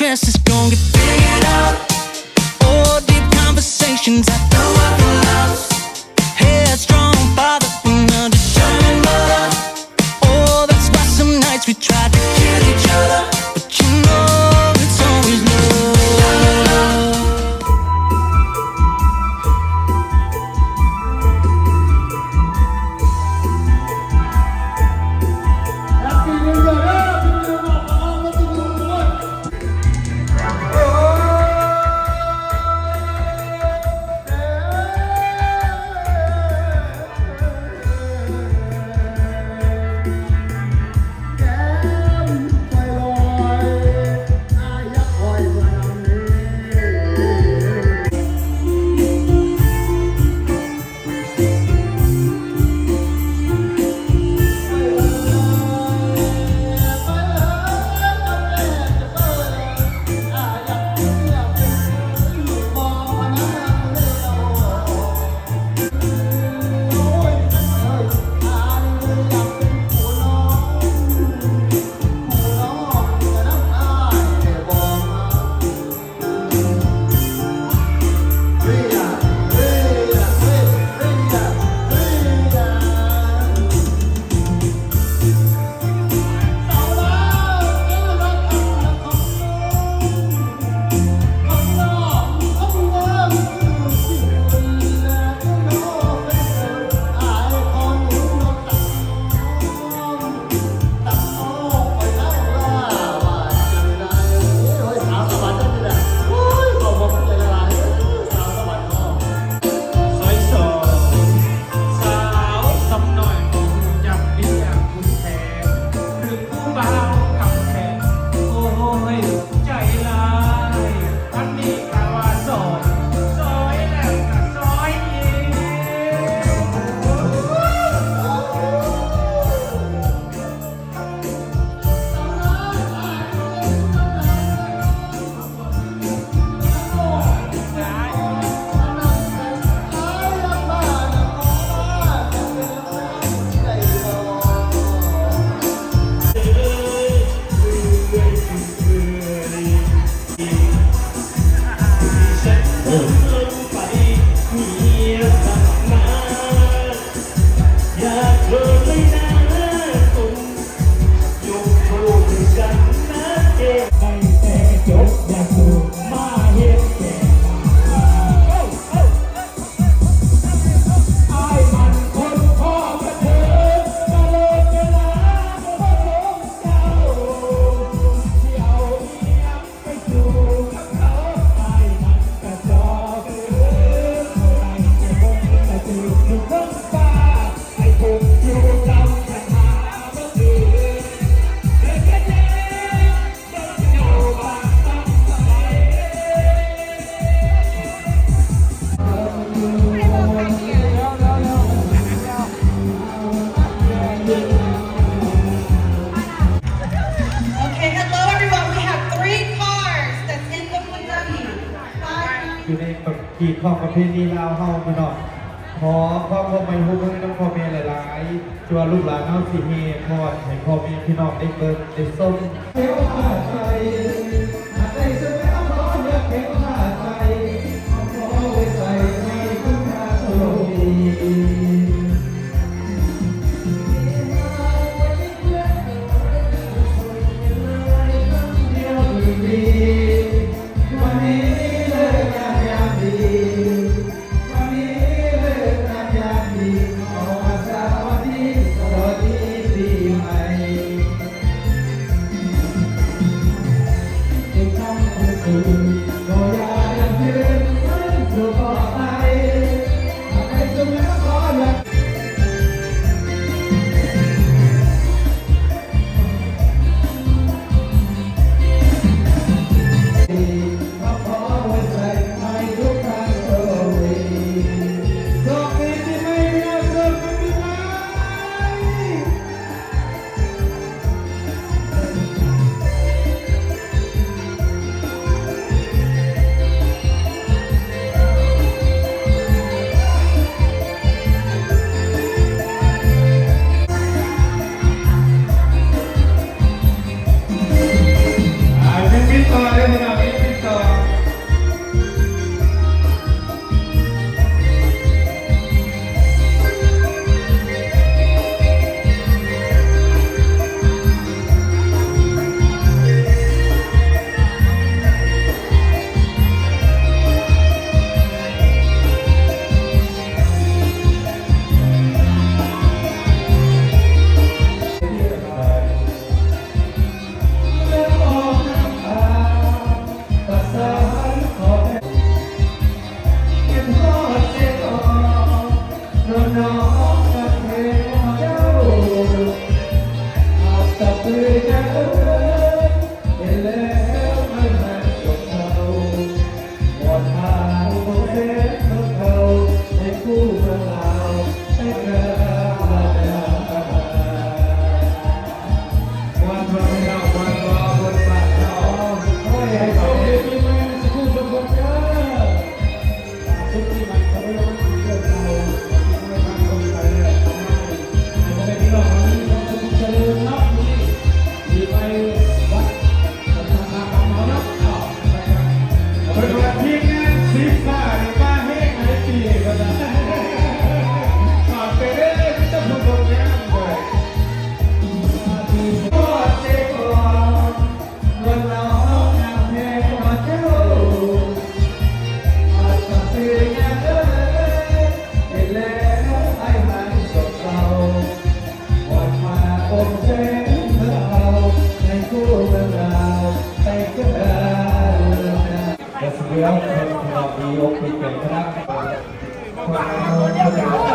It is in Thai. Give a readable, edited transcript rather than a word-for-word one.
stress is gonna get figured out. Oh, deep conversations at the Waffle House. Headstrong father and a determined mother. Oh, that's why some nights we tried to kill each other, but you know it's always love.อยู่ในกีดของประเพณีลาวเฮาพี่น้องขอความร่วมมือให้น้องพ่อแม่หลายๆชัวลูกหลานเฮาสิเฮพอดให้พ่อแม่พี่น้องได้เบิ่งได้ส้มเที่ยวผ่าใจได้สมัยเอาร้อนเลือกเที่ยวผ่าใจเอาขอไว้ใส่ในคุณค่าโชคดี จับมือกันเลยเห็นแล้วมันจบเราหมดทางคงเส้นของเขาให้คู่เมืองเราให้เกิดวันวันเราวันรอวันบ้านเราโอ้ยให้เขาเรียกพี่แม่สักคู่สักคนเด้อทุกที่มันเขาไม่รู้ว่าเรื่องเราไม่ทำคนไปเลยไม่ได้พี่น้องนี้เราจะเจริญรับนี่ดีไปวัดทำงานของเราเนาะเป็นวันที่งานซีซ่าในบ้านเฮงไอปีก็ได้ฝากไปเรื่อยๆที่จะพูดตรงนี้เลยก็เจ๊ก่อนวันเรางานเพลงมาเจ้าอาจจะเป็นงานเดินเห็นแล้วไอ้มันจบเราวันมาอมเส้นเมื่อเราในคู่เมืองเราไปเกิดและเสียงเพลงของเราดีอกดีเก่งครับ